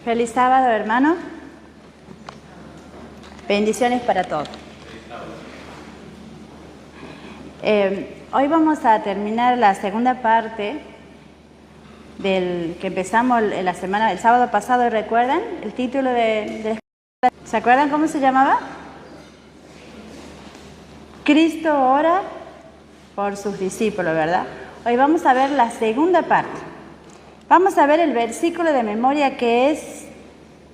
Feliz sábado, hermano. Bendiciones para todos. Hoy vamos a terminar la segunda parte del que empezamos la semana, el sábado pasado. ¿Recuerdan el título ¿se acuerdan cómo se llamaba? Cristo ora por sus discípulos, ¿verdad? Hoy vamos a ver la segunda parte. Vamos a ver el versículo de memoria que es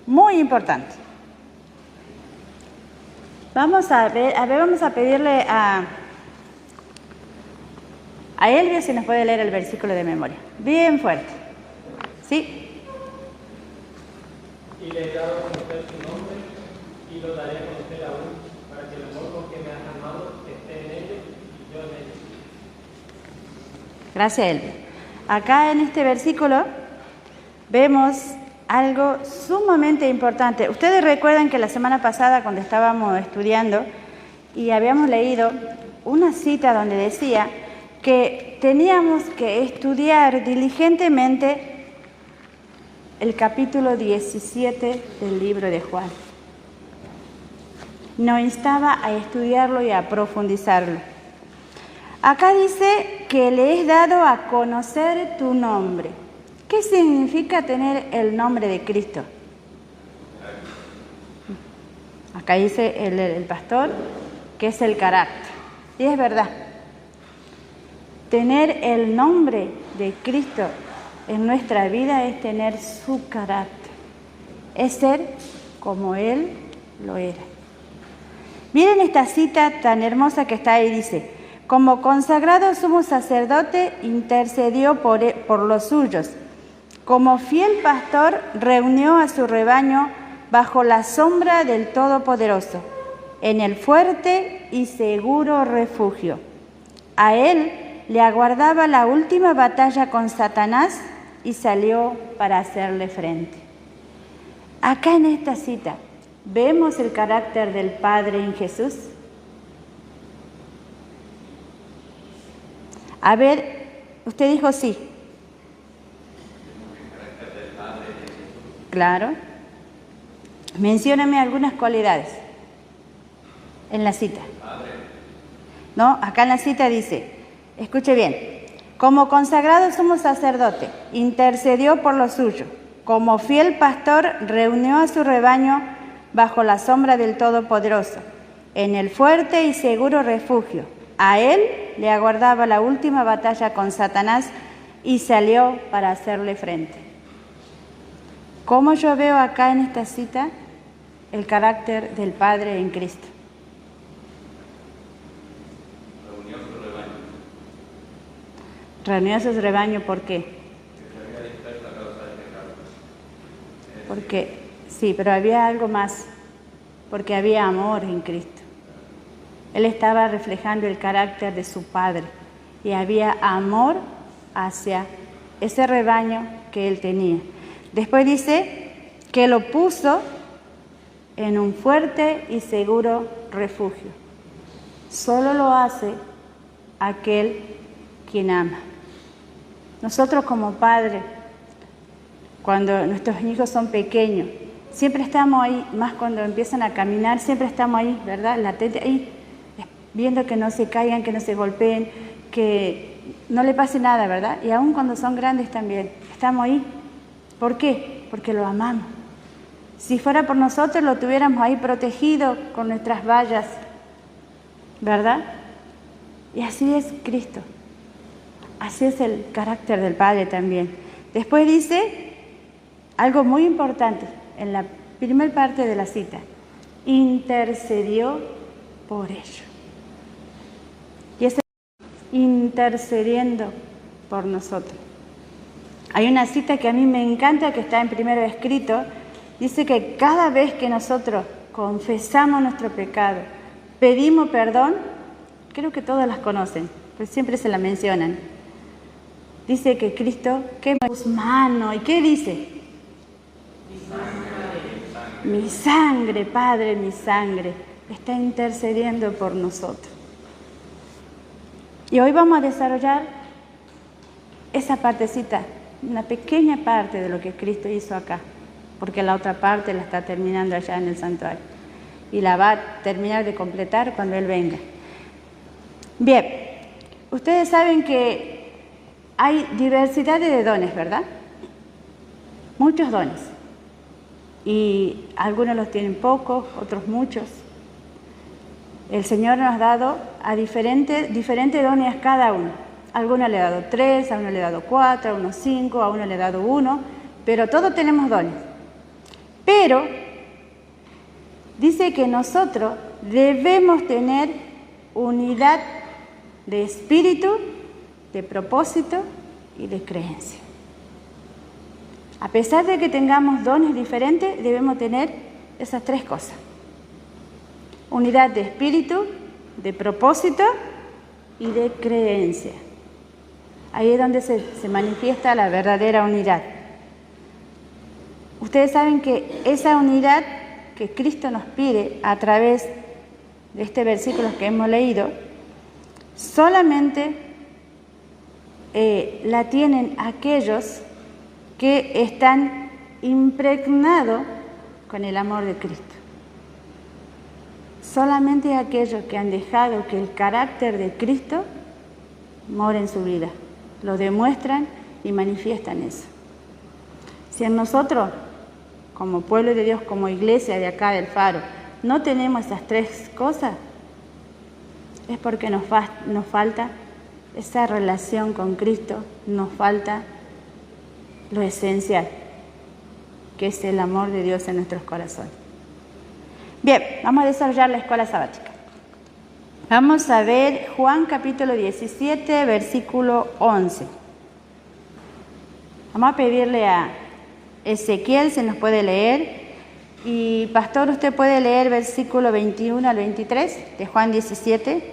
muy importante. Vamos a pedirle a Elvio si nos puede leer el versículo de memoria. Bien fuerte. ¿Sí? Y le he dado a conocer su nombre y lo daré a conocer aún, para que el amor con que me has amado esté en ellos y yo en ellos. Gracias, Elvio. Acá en este versículo vemos algo sumamente importante. Ustedes recuerdan que la semana pasada, cuando estábamos estudiando y habíamos leído una cita donde decía que teníamos que estudiar diligentemente el capítulo 17 del libro de Juan. Nos instaba a estudiarlo y a profundizarlo. Acá dice que le he dado a conocer tu nombre. ¿Qué significa tener el nombre de Cristo? Acá dice el pastor que es el carácter. Y es verdad. Tener el nombre de Cristo en nuestra vida es tener su carácter. Es ser como Él lo era. Miren esta cita tan hermosa que está ahí, dice: como consagrado sumo sacerdote intercedió por los suyos. Como fiel pastor reunió a su rebaño bajo la sombra del Todopoderoso, en el fuerte y seguro refugio. A él le aguardaba la última batalla con Satanás y salió para hacerle frente. Acá en esta cita, ¿vemos el carácter del Padre en Jesús? A ver, usted dijo sí. Claro. Mencióname algunas cualidades en la cita. No, acá en la cita dice, escuche bien, como consagrado sumo sacerdote, intercedió por lo suyo. Como fiel pastor, reunió a su rebaño bajo la sombra del Todopoderoso, en el fuerte y seguro refugio. A él le aguardaba la última batalla con Satanás y salió para hacerle frente. ¿Cómo yo veo acá en esta cita el carácter del Padre en Cristo? Reunió a su rebaño, ¿por qué? Porque, sí, pero había algo más, porque había amor en Cristo. Él estaba reflejando el carácter de su Padre y había amor hacia ese rebaño que él tenía. Después dice que lo puso en un fuerte y seguro refugio. Solo lo hace aquel quien ama. Nosotros como padres, cuando nuestros hijos son pequeños, siempre estamos ahí, más cuando empiezan a caminar, siempre estamos ahí, ¿verdad? Latente, ahí, viendo que no se caigan, que no se golpeen, que no le pase nada, ¿verdad? Y aún cuando son grandes también, estamos ahí. ¿Por qué? Porque lo amamos. Si fuera por nosotros, lo tuviéramos ahí protegido con nuestras vallas, ¿verdad? Y así es Cristo. Así es el carácter del Padre también. Después dice algo muy importante en la primera parte de la cita. Intercedió por ellos. Y es intercediendo por nosotros. Hay una cita que a mí me encanta, que está en Primero Escrito. Dice que cada vez que nosotros confesamos nuestro pecado, pedimos perdón, creo que todas las conocen, pues siempre se la mencionan. Dice que Cristo quema sus manos. ¿Y qué dice? Mi sangre, Padre, mi sangre, está intercediendo por nosotros. Y hoy vamos a desarrollar esa partecita, una pequeña parte de lo que Cristo hizo acá. porque la otra parte la está terminando allá en el santuario. Y la va a terminar de completar cuando Él venga. Bien, ustedes saben que hay diversidad de dones, ¿verdad? Muchos dones. Y algunos los tienen pocos, otros muchos. El Señor nos ha dado a diferentes dones a cada uno. A algunos le ha dado 3, a uno le ha dado 4, a uno 5, a uno le ha dado 1, pero todos tenemos dones. Pero dice que nosotros debemos tener unidad de espíritu, de propósito y de creencia. A pesar de que tengamos dones diferentes, debemos tener esas 3 cosas. Unidad de espíritu, de propósito y de creencia. Ahí es donde se manifiesta la verdadera unidad. Ustedes saben que esa unidad que Cristo nos pide a través de este versículo que hemos leído, solamente la tienen aquellos que están impregnados con el amor de Cristo. Solamente aquellos que han dejado que el carácter de Cristo more en su vida, lo demuestran y manifiestan eso. Si en nosotros, como pueblo de Dios, como iglesia de acá del Faro, no tenemos esas 3 cosas, es porque nos falta esa relación con Cristo, nos falta lo esencial, que es el amor de Dios en nuestros corazones. Bien, vamos a desarrollar la escuela sabática. Vamos a ver Juan capítulo 17, versículo 11. Vamos a pedirle a Ezequiel si nos puede leer. Y pastor, usted puede leer versículo 21 al 23 de Juan 17.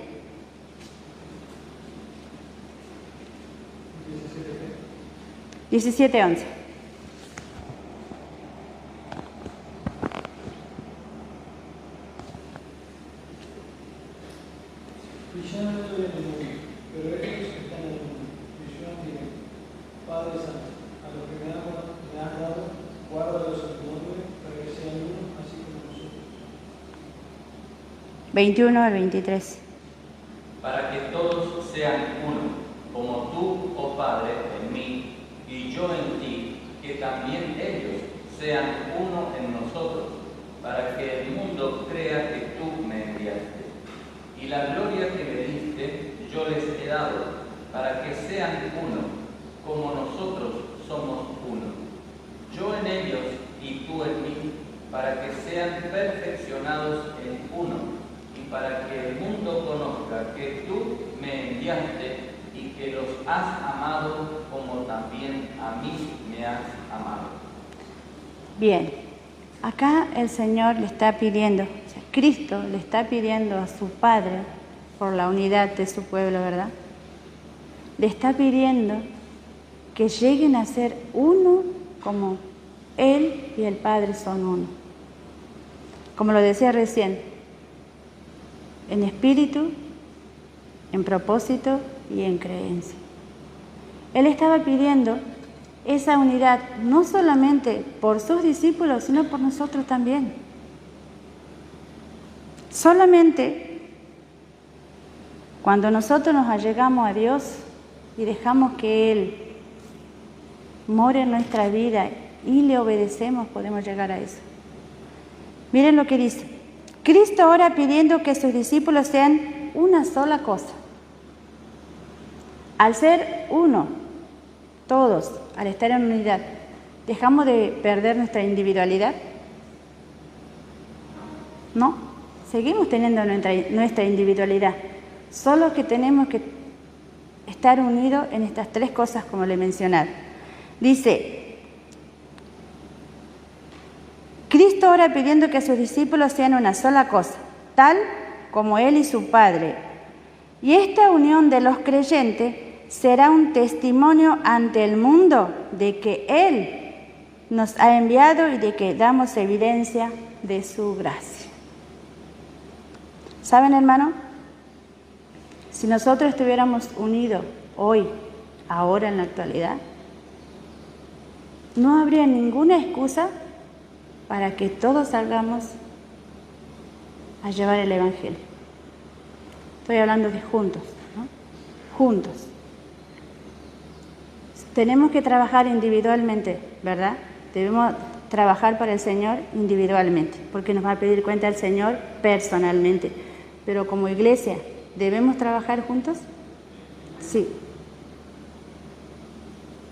17:11. Y yo no estoy en el mundo, pero ellos están en el mundo. Y yo diré, Padre Santo, a los que me han dado, guárdalos en tu nombre, para que sean uno, así como nosotros. 21 al 23. Para que todos sean uno, como tú, oh Padre, en mí, y yo en ti, que también ellos sean uno en nosotros, para que el mundo crea que tú me enviaste. Y la gloria que me diste, yo les he dado, para que sean uno, como nosotros somos uno. Yo en ellos y tú en mí, para que sean perfeccionados en uno, y para que el mundo conozca que tú me enviaste y que los has amado como también a mí me has amado. Bien, acá el Señor le está pidiendo, o sea, Cristo le está pidiendo a su Padre, por la unidad de su pueblo, ¿verdad? Le está pidiendo que lleguen a ser uno como Él y el Padre son uno. Como lo decía recién, en espíritu, en propósito y en creencia. Él estaba pidiendo esa unidad no solamente por sus discípulos, sino por nosotros también. Solamente cuando nosotros nos allegamos a Dios y dejamos que Él more en nuestra vida y le obedecemos, podemos llegar a eso. Miren lo que dice. Cristo ora pidiendo que sus discípulos sean una sola cosa. Al ser uno, todos, al estar en unidad, ¿dejamos de perder nuestra individualidad? No, seguimos teniendo nuestra individualidad, solo que tenemos que estar unidos en estas 3 cosas como le mencioné. Dice, Cristo ora pidiendo que sus discípulos sean una sola cosa, tal como Él y su Padre. Y esta unión de los creyentes será un testimonio ante el mundo de que Él nos ha enviado y de que damos evidencia de su gracia. ¿Saben, hermano? Si nosotros estuviéramos unidos hoy, ahora en la actualidad, no habría ninguna excusa para que todos salgamos a llevar el Evangelio. Estoy hablando de juntos, ¿no? Juntos. Tenemos que trabajar individualmente, ¿verdad? Debemos trabajar para el Señor individualmente, porque nos va a pedir cuenta el Señor personalmente. Pero como iglesia, ¿debemos trabajar juntos? Sí.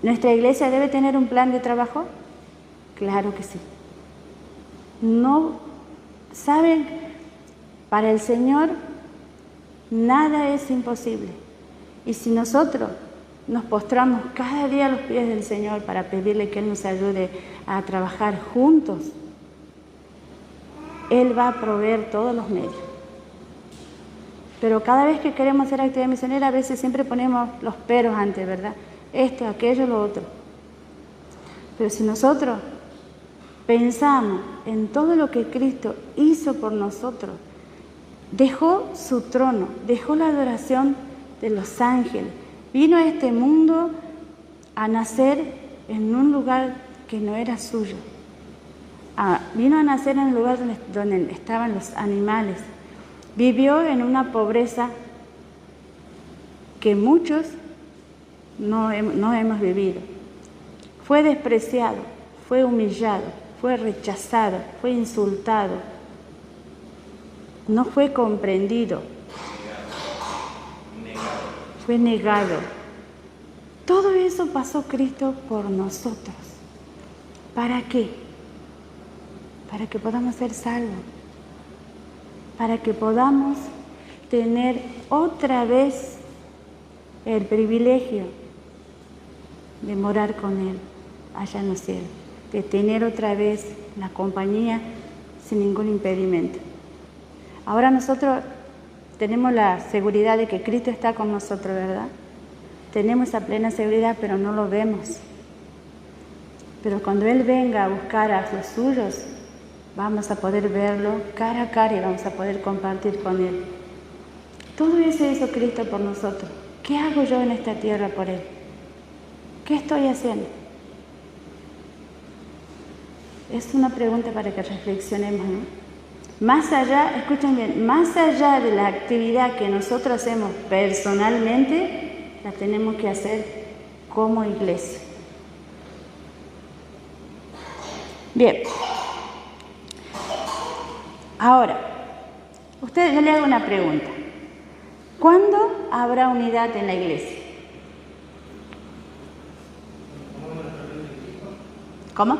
¿Nuestra iglesia debe tener un plan de trabajo? Claro que sí. No, ¿saben? Para el Señor nada es imposible. Y si nosotros nos postramos cada día a los pies del Señor para pedirle que Él nos ayude a trabajar juntos, Él va a proveer todos los medios. Pero cada vez que queremos hacer actividad misionera, a veces siempre ponemos los peros antes, ¿verdad? Esto, aquello, lo otro. Pero si nosotros pensamos en todo lo que Cristo hizo por nosotros, dejó su trono, dejó la adoración de los ángeles, vino a este mundo a nacer en un lugar que no era suyo. Vino a nacer en un lugar donde estaban los animales. Vivió en una pobreza que muchos no hemos vivido. Fue despreciado, fue humillado, fue rechazado, fue insultado. No fue comprendido. Fue negado. Todo eso pasó Cristo por nosotros. ¿Para qué? Para que podamos ser salvos. Para que podamos tener otra vez el privilegio de morar con Él allá en los cielos. De tener otra vez la compañía sin ningún impedimento. Ahora nosotros tenemos la seguridad de que Cristo está con nosotros, ¿verdad? Tenemos esa plena seguridad, pero no lo vemos. Pero cuando Él venga a buscar a los suyos, vamos a poder verlo cara a cara y vamos a poder compartir con Él. Todo eso hizo Cristo por nosotros. ¿Qué hago yo en esta tierra por Él? ¿Qué estoy haciendo? Es una pregunta para que reflexionemos, ¿no? Más allá, escuchen bien, más allá de la actividad que nosotros hacemos personalmente, la tenemos que hacer como iglesia. Bien. Ahora, yo le hago una pregunta. ¿Cuándo habrá unidad en la iglesia? ¿Cómo?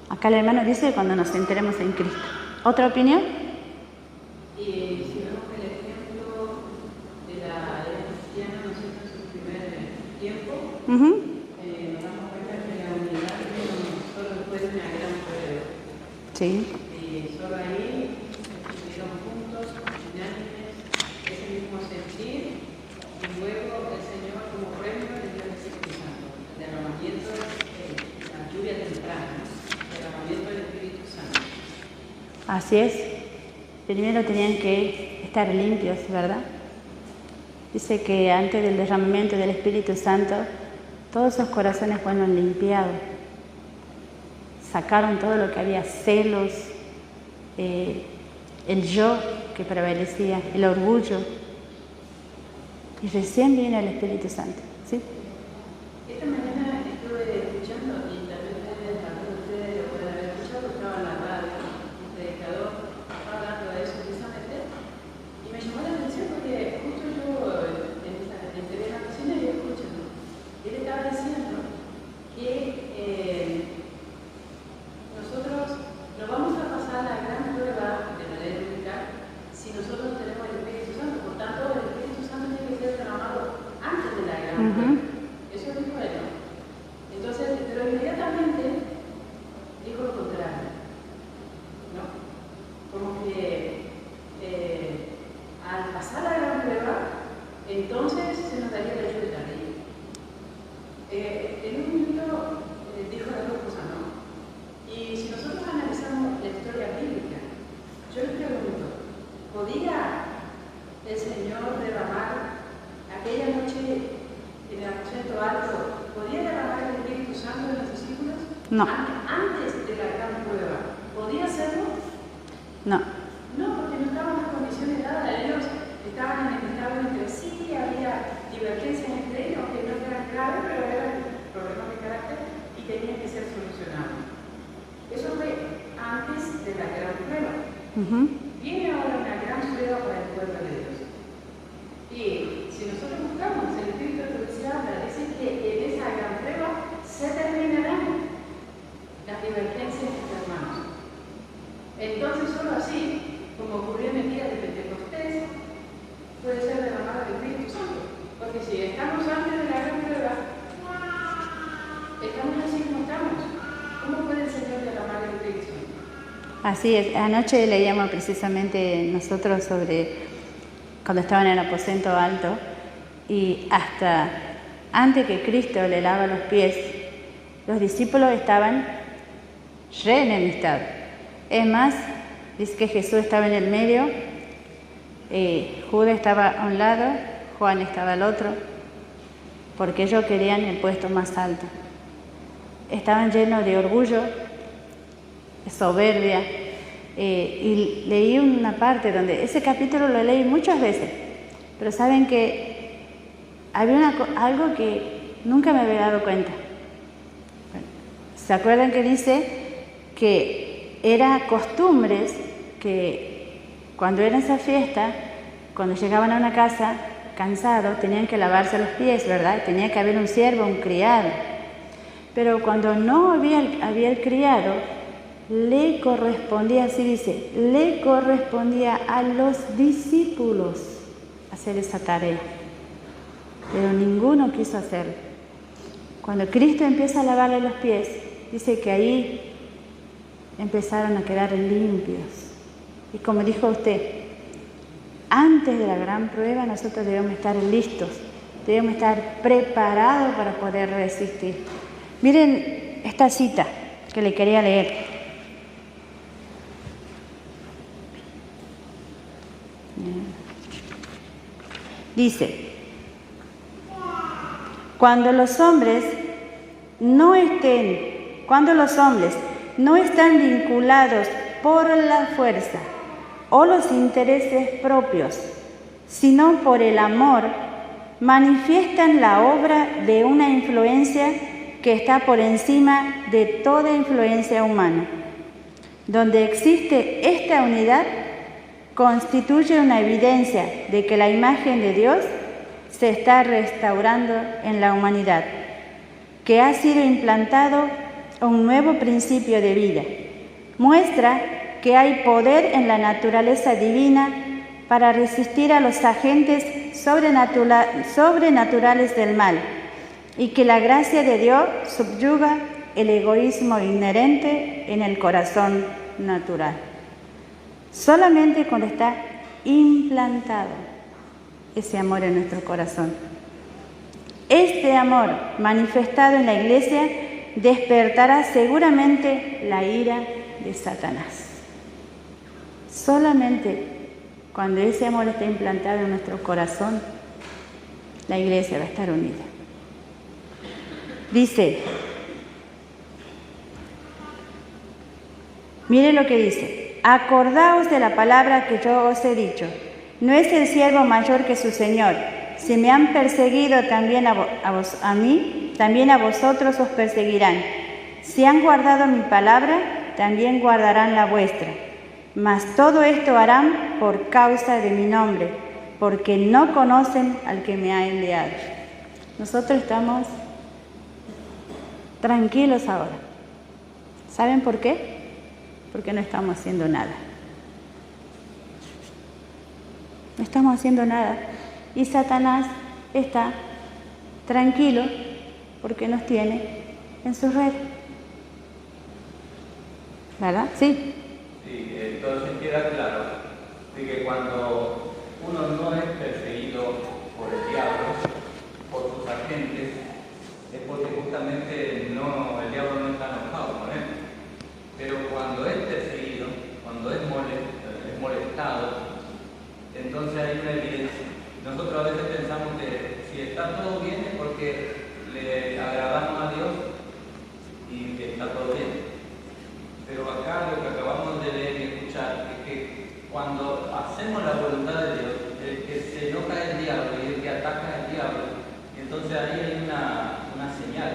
Acá el hermano dice cuando nos enteremos en Cristo. ¿Otra opinión? Y si vemos el ejemplo de la era cristiana, ¿no es cierto?, en su primer tiempo, nos damos cuenta que la unidad solo fue una gran prueba. Sí. Solo ahí estuvieron juntos, unánimes, ese mismo sentir, y luego el Señor como premio le dio el Espíritu Santo, el derramamiento, la lluvia temprana. Del Espíritu Santo. Así es. Primero tenían que estar limpios, ¿verdad? Dice que antes del derramamiento del Espíritu Santo, todos esos corazones fueron limpiados. Sacaron todo lo que había, celos, el yo que prevalecía, el orgullo. Y recién viene el Espíritu Santo, ¿sí? Esta mañana estuve escuchando y también ustedes lo pueden haber escuchado, estaba en la radio, un predicador estaba hablando de eso precisamente, y me llamó la atención porque justo yo en TV Naciones y escuchando, él estaba diciendo que nosotros nos vamos a pasar la gran prueba de la ley bíblica si nosotros tenemos el Espíritu Santo. Por tanto, el Espíritu Santo tiene que ser derramado antes de la gran prueba. No. Antes de la gran prueba, ¿podía hacerlo? No. No, porque no estaban las condiciones dadas. Ellos estaban entre sí, había divergencias entre ellos, que no eran graves, pero eran problemas de carácter y tenían que ser solucionados. Eso fue antes de la gran prueba. Viene ahora una gran prueba para el pueblo de Dios. Y si nosotros buscamos el Espíritu de Profecía, dice que en esa gran prueba se terminarán las divergencias entre hermanos. Entonces, solo así, como ocurrió en el día de Pentecostés, puede ser derramado el Espíritu Santo. Porque si estamos antes de la gran prueba, estamos así como estamos. ¿Cómo puede el Señor derramar el Espíritu Santo? Así es. Anoche leíamos precisamente nosotros sobre cuando estaban en el aposento alto y hasta antes que Cristo le lava los pies, los discípulos estaban re enemistados. Es más, dice que Jesús estaba en el medio, Judas estaba a un lado, Juan estaba al otro, porque ellos querían el puesto más alto. Estaban llenos de orgullo, de soberbia, y leí una parte donde, ese capítulo lo leí muchas veces, pero saben que había algo que nunca me había dado cuenta. ¿Se acuerdan que dice que era costumbres que cuando era esa fiesta, cuando llegaban a una casa cansados, tenían que lavarse los pies, ¿verdad? Tenía que haber un siervo, un criado. Pero cuando no había el criado, le correspondía, así dice, le correspondía a los discípulos hacer esa tarea. Pero ninguno quiso hacerlo. Cuando Cristo empieza a lavarle los pies, dice que ahí empezaron a quedar limpios. Y como dijo usted, antes de la gran prueba nosotros debemos estar listos, debemos estar preparados para poder resistir. Miren esta cita que le quería leer. Dice, cuando los hombres no están vinculados por la fuerza o los intereses propios, sino por el amor, manifiestan la obra de una influencia que está por encima de toda influencia humana. Donde existe esta unidad, constituye una evidencia de que la imagen de Dios se está restaurando en la humanidad, que ha sido implantado un nuevo principio de vida. Muestra que hay poder en la naturaleza divina para resistir a los agentes sobrenaturales del mal y que la gracia de Dios subyuga el egoísmo inherente en el corazón natural. Solamente cuando está implantado ese amor en nuestro corazón. Este amor manifestado en la Iglesia despertará seguramente la ira de Satanás. Solamente cuando ese amor está implantado en nuestro corazón, la Iglesia va a estar unida. Dice, mire lo que dice. Acordaos de la palabra que yo os he dicho. No es el siervo mayor que su Señor. Si me han perseguido también a mí, también a vosotros os perseguirán. Si han guardado mi palabra, también guardarán la vuestra. Mas todo esto harán por causa de mi nombre, porque no conocen al que me ha enviado. Nosotros estamos tranquilos ahora. ¿Saben por qué? Porque no estamos haciendo nada. No estamos haciendo nada. Y Satanás está tranquilo porque nos tiene en su red. ¿Verdad? Sí. Sí, entonces queda claro de que cuando uno no es perseguido por el diablo, por sus agentes, es porque justamente el diablo no está enojado con él. Pero cuando es perseguido, cuando es molestado, entonces hay una evidencia. Nosotros a veces pensamos que si está todo bien es porque le agradamos a Dios y y está todo bien. Pero acá lo que acabamos de leer y escuchar es que cuando hacemos la voluntad de Dios, el que se enoja es el diablo y el que ataca es el diablo, entonces ahí hay una señal.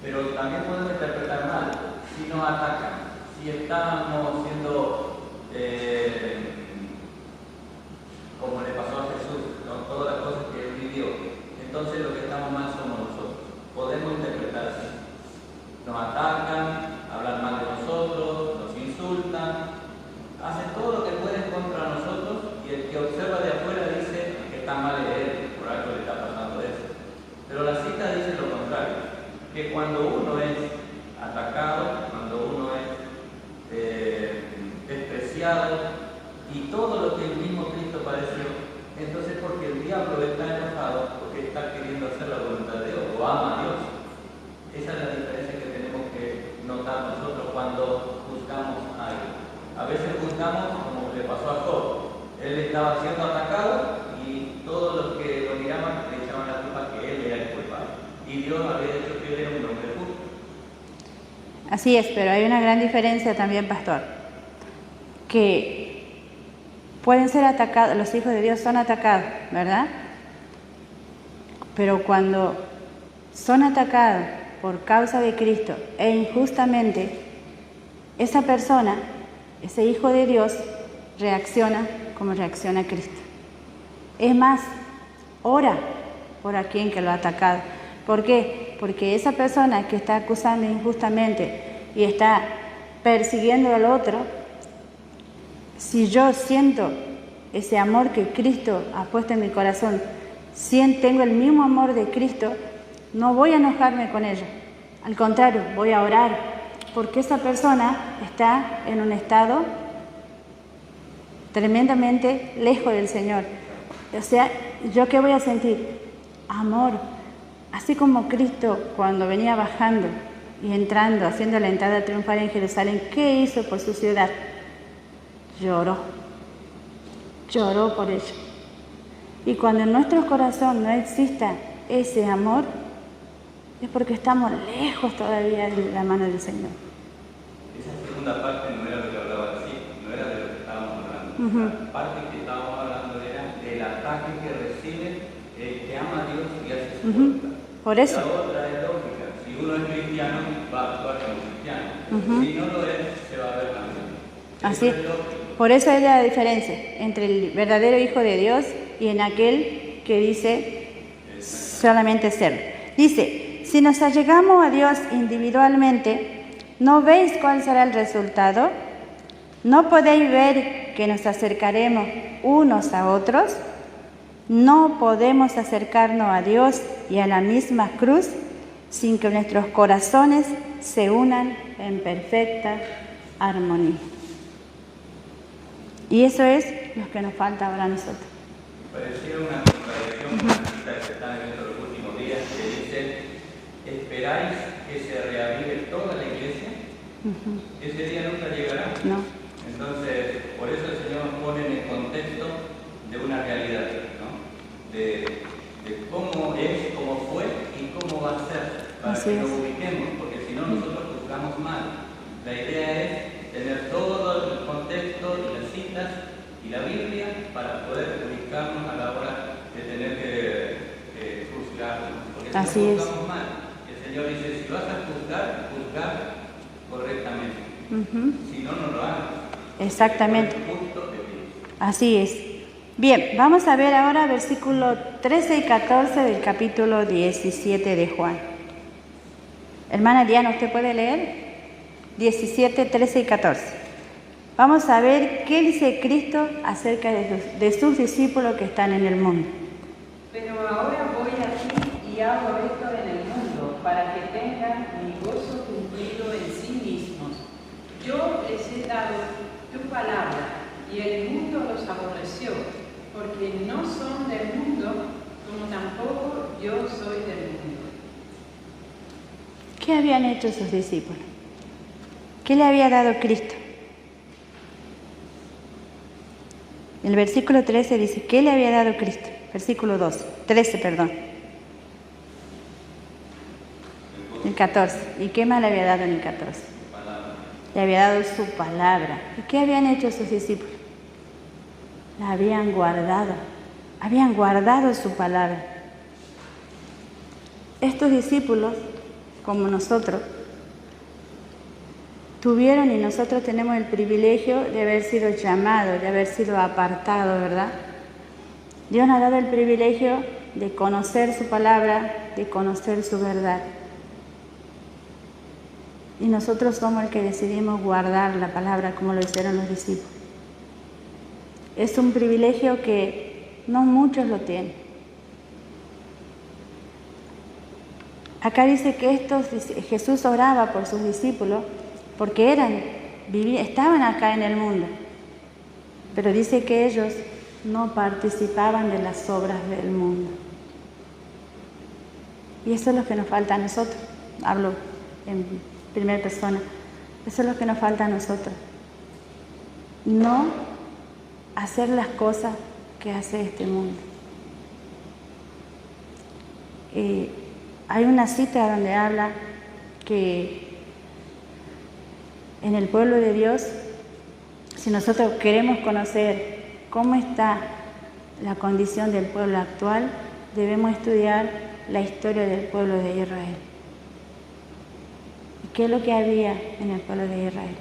Pero también podemos interpretar mal, si nos atacan, si estamos siendo, como le pasó a Jesús, con todas las cosas que él vivió, entonces lo que estamos mal somos nosotros. Podemos interpretar así. Nos atacan, hablan mal de nosotros, nos insultan, hacen todo lo que pueden contra nosotros y el que observa de afuera dice que está mal de él, por algo le está pasando eso. Pero la cita dice lo contrario, que cuando uno es atacado, cuando uno es despreciado y todo lo que el mismo Cristo padeció, entonces porque el diablo está enojado porque está queriendo hacer la voluntad de Dios o ama a Dios. Esa es la diferencia que tenemos que notar nosotros cuando juzgamos a alguien. A veces juzgamos como le pasó a Job. Él estaba siendo atacado y todos los que lo miraban le echaban la culpa que él era el culpable. Y Dios había dicho que él era un hombre justo. Así es, pero hay una gran diferencia también, pastor, que pueden ser atacados, los hijos de Dios son atacados, ¿verdad? Pero cuando son atacados por causa de Cristo e injustamente, esa persona, ese hijo de Dios, reacciona como reacciona Cristo. Es más, ora por a quien que lo ha atacado. ¿Por qué? Porque esa persona que está acusando injustamente y está persiguiendo al otro, si yo siento ese amor que Cristo ha puesto en mi corazón, si tengo el mismo amor de Cristo, no voy a enojarme con ella. Al contrario, voy a orar, porque esa persona está en un estado tremendamente lejos del Señor. O sea, ¿yo qué voy a sentir? Amor. Así como Cristo cuando venía bajando y entrando, haciendo la entrada triunfal en Jerusalén, ¿qué hizo por su ciudad? Lloró por ello. Y cuando en nuestro corazón no exista ese amor, es porque estamos lejos todavía de la mano del Señor. Esa segunda parte no era lo que hablaba así, no era de lo que estábamos hablando. La parte que estábamos hablando era del ataque que recibe el que ama a Dios y hace su voluntad. Por eso. La otra es lógica. Si uno es cristiano, va a actuar como cristiano. Si no lo es, se va a ver también. Así. Por eso es la diferencia entre el verdadero Hijo de Dios y en aquel que dice solamente ser. Dice, si nos allegamos a Dios individualmente, ¿no veis cuál será el resultado? ¿No podéis ver que nos acercaremos unos a otros? No podemos acercarnos a Dios y a la misma cruz sin que nuestros corazones se unan en perfecta armonía. Y eso es lo que nos falta ahora a nosotros. Pareciera una contradicción con la cita que se están viendo los últimos días, que dice, ¿esperáis que se reavive toda la iglesia? Ese día nunca llegará. No. Entonces, por eso el Señor nos pone en el contexto de una realidad, ¿no? De cómo es, cómo fue y cómo va a ser, para Así que nos es. ubiquemos, porque si no nosotros juzgamos mal. La idea es tener todo el contexto y las citas y la Biblia para poder ubicarnos a la hora de tener que juzgar, porque si Así no es. juzgamos mal, el Señor dice, si vas a juzgar, juzgar correctamente. Si no, no lo hagas. Exactamente. Es el punto de Dios. Así es. Bien, vamos a ver ahora versículos 13 y 14 del capítulo 17 de Juan. Hermana Diana, ¿usted puede leer? 17, 13 y 14. Vamos a ver qué dice Cristo acerca de sus discípulos que están en el mundo. Pero ahora voy a ti y hago esto en el mundo, para que tengan mi gozo cumplido en sí mismos. Yo les he dado tu palabra, y el mundo los aborreció, porque no son del mundo, como tampoco yo soy del mundo. ¿Qué habían hecho sus discípulos? ¿Qué le había dado Cristo? El versículo 13 dice, ¿qué le había dado Cristo? Versículo 13, perdón. 14. ¿Y qué más le había dado en el 14? Le había dado su palabra. ¿Y qué habían hecho sus discípulos? La habían guardado su palabra. Estos discípulos, como nosotros, tuvieron y nosotros tenemos el privilegio de haber sido llamados, de haber sido apartados, ¿verdad? Dios nos ha dado el privilegio de conocer su palabra, de conocer su verdad. Y nosotros somos el que decidimos guardar la palabra como lo hicieron los discípulos. Es un privilegio que no muchos lo tienen. Acá dice que Jesús oraba por sus discípulos porque estaban acá en el mundo, pero dice que ellos no participaban de las obras del mundo. Y eso es lo que nos falta a nosotros. Hablo en primera persona. Eso es lo que nos falta a nosotros. No hacer las cosas que hace este mundo. Hay una cita donde habla que en el pueblo de Dios, si nosotros queremos conocer cómo está la condición del pueblo actual, debemos estudiar la historia del pueblo de Israel. ¿Y qué es lo que había en el pueblo de Israel?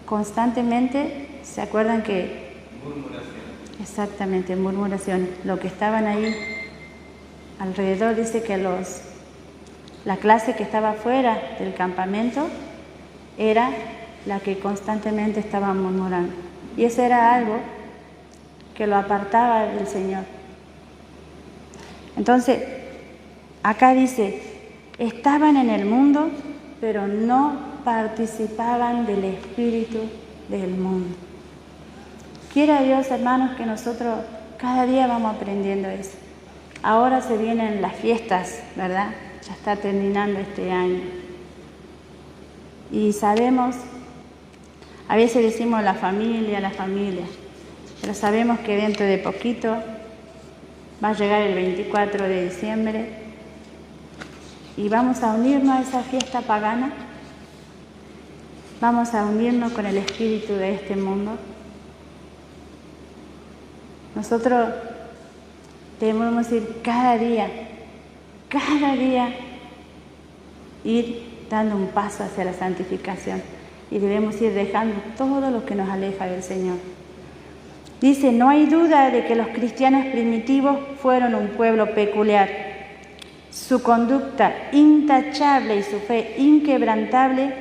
Constantemente, ¿se acuerdan que? Murmuración. Exactamente, murmuración. Lo que estaban ahí alrededor, dice que la clase que estaba fuera del campamento era la que constantemente estaba murmurando. Y eso era algo que lo apartaba del Señor. Entonces, acá dice, estaban en el mundo, pero no participaban del espíritu del mundo. Quiera Dios, hermanos, que nosotros cada día vamos aprendiendo eso. Ahora se vienen las fiestas, ¿verdad? Ya está terminando este año. Y sabemos, a veces decimos la familia, pero sabemos que dentro de poquito va a llegar el 24 de diciembre y vamos a unirnos a esa fiesta pagana, vamos a unirnos con el espíritu de este mundo. Nosotros debemos ir cada día, ir dando un paso hacia la santificación y debemos ir dejando todo lo que nos aleja del Señor. Dice, no hay duda de que los cristianos primitivos fueron un pueblo peculiar. Su conducta intachable y su fe inquebrantable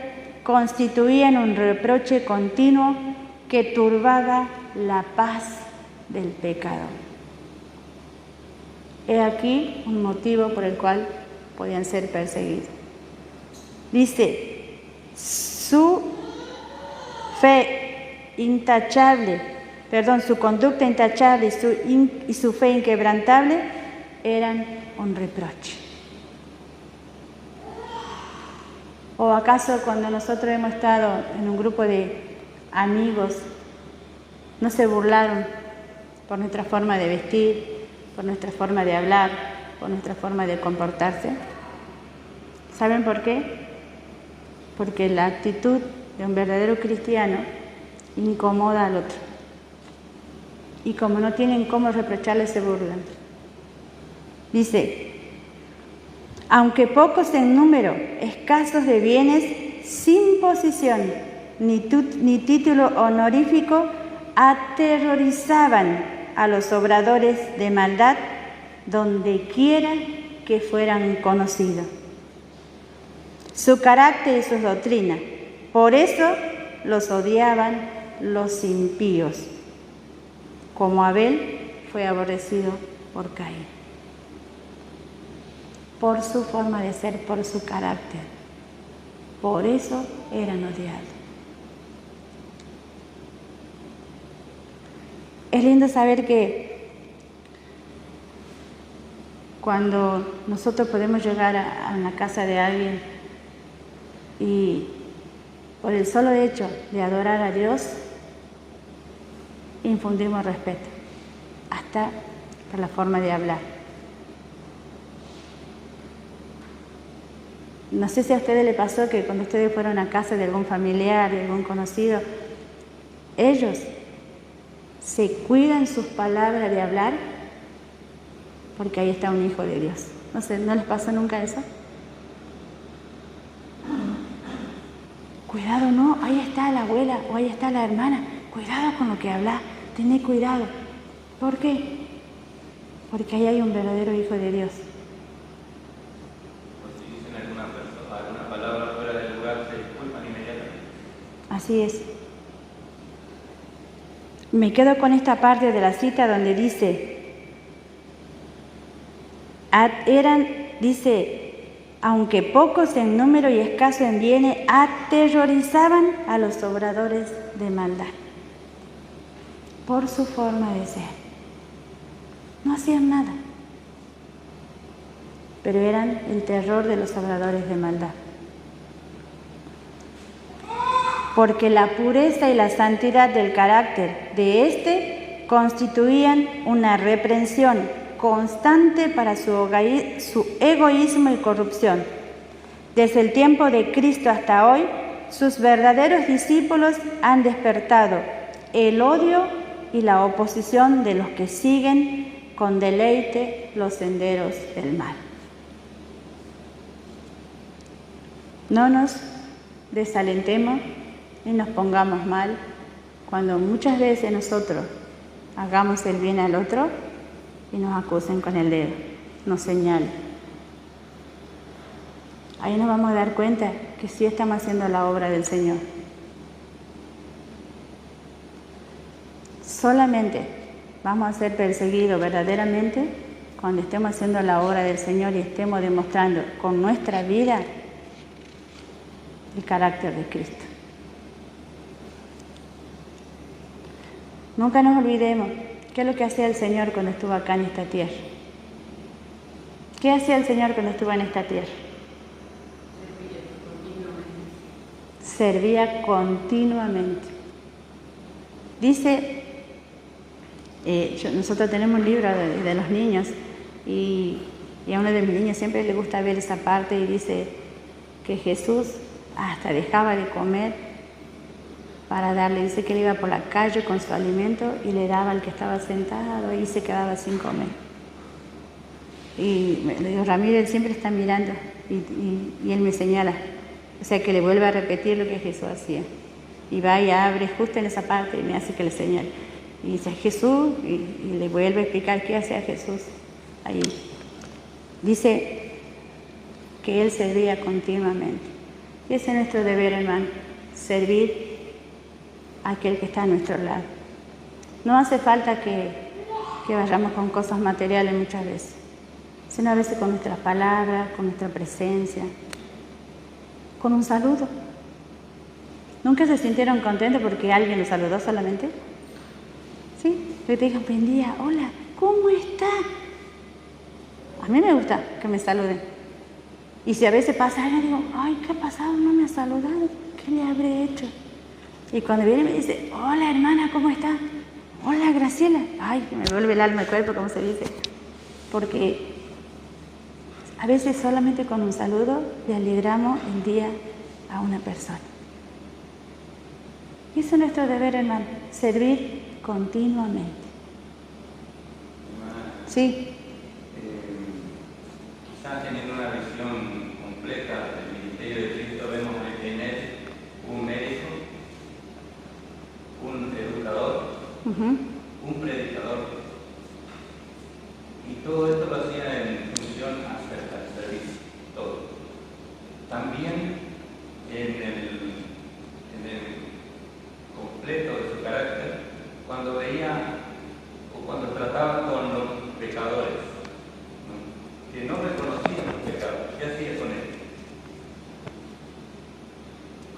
constituían un reproche continuo que turbaba la paz del pecador. He aquí un motivo por el cual podían ser perseguidos. Dice, su conducta intachable y su fe inquebrantable eran un reproche. ¿O acaso cuando nosotros hemos estado en un grupo de amigos, no se burlaron por nuestra forma de vestir, por nuestra forma de hablar, por nuestra forma de comportarse? ¿Saben por qué? Porque la actitud de un verdadero cristiano incomoda al otro. Y como no tienen cómo reprocharle, se burlan. Dice, aunque pocos en número, escasos de bienes, sin posición ni título honorífico, aterrorizaban a los obradores de maldad donde quiera que fueran conocidos. Su carácter y sus doctrinas, por eso los odiaban los impíos, como Abel fue aborrecido por Caín. Por su forma de ser, por su carácter. Por eso eran odiados. Es lindo saber que cuando nosotros podemos llegar a una casa de alguien y por el solo hecho de adorar a Dios, infundimos respeto, hasta por la forma de hablar. No sé si a ustedes les pasó que cuando ustedes fueron a casa de algún familiar, de algún conocido, ellos se cuidan sus palabras de hablar porque ahí está un hijo de Dios. No sé, ¿no les pasó nunca eso? Cuidado, no, ahí está la abuela o ahí está la hermana. Cuidado con lo que hablas, tené cuidado. ¿Por qué? Porque ahí hay un verdadero hijo de Dios. Si dicen alguna palabra fuera del lugar, se disculpan inmediatamente. Así es. Me quedo con esta parte de la cita donde dice, aunque pocos en número y escasos en bienes, aterrorizaban a los obradores de maldad por su forma de ser. No hacían nada, pero eran el terror de los obradores de maldad. Porque la pureza y la santidad del carácter de éste constituían una reprensión constante para su egoísmo y corrupción. Desde el tiempo de Cristo hasta hoy, sus verdaderos discípulos han despertado el odio y la oposición de los que siguen con deleite los senderos del mal. No nos desalentemos ni nos pongamos mal cuando muchas veces nosotros hagamos el bien al otro y nos acusen con el dedo, nos señalen. Ahí nos vamos a dar cuenta que sí estamos haciendo la obra del Señor. Solamente vamos a ser perseguidos verdaderamente cuando estemos haciendo la obra del Señor y estemos demostrando con nuestra vida el carácter de Cristo. Nunca nos olvidemos qué es lo que hacía el Señor cuando estuvo acá en esta tierra. ¿Qué hacía el Señor cuando estuvo en esta tierra? Servía continuamente. Dice, nosotros tenemos un libro de los niños y a uno de mis niños siempre le gusta ver esa parte y dice que Jesús hasta dejaba de comer para darle, dice que él iba por la calle con su alimento y le daba al que estaba sentado y se quedaba sin comer. Y le digo, Ramírez siempre está mirando y él me señala, o sea que le vuelve a repetir lo que Jesús hacía. Y va y abre justo en esa parte y me hace que le señale. Y dice Jesús y le vuelve a explicar qué hacía Jesús ahí. Dice que él servía continuamente. Y ese es nuestro deber, hermano, servir a aquel que está a nuestro lado. No hace falta que vayamos con cosas materiales muchas veces, sino a veces con nuestras palabras, con nuestra presencia, con un saludo. ¿Nunca se sintieron contentos porque alguien los saludó solamente? ¿Sí? Que te digan, buen día, hola, ¿cómo está? A mí me gusta que me saluden. Y si a veces pasa algo, digo, ay, ¿qué ha pasado? No me ha saludado. ¿Qué le habré hecho? Y cuando viene me dice, hola hermana, ¿cómo está? Hola Graciela. Ay, que me vuelve el alma al cuerpo, como se dice. Porque a veces solamente con un saludo le alegramos el día a una persona. Y eso es nuestro deber, hermano, servir continuamente. Sí. Quizás teniendo una visión completa del ministerio de Cristo, vemos en él un médico, un educador, un predicador. Y todo esto lo hacía en función al servicio, todo. También en el completo de su carácter, cuando veía o cuando trataba con los pecadores, ¿no? Que no reconocían los pecados, ¿qué hacía con él?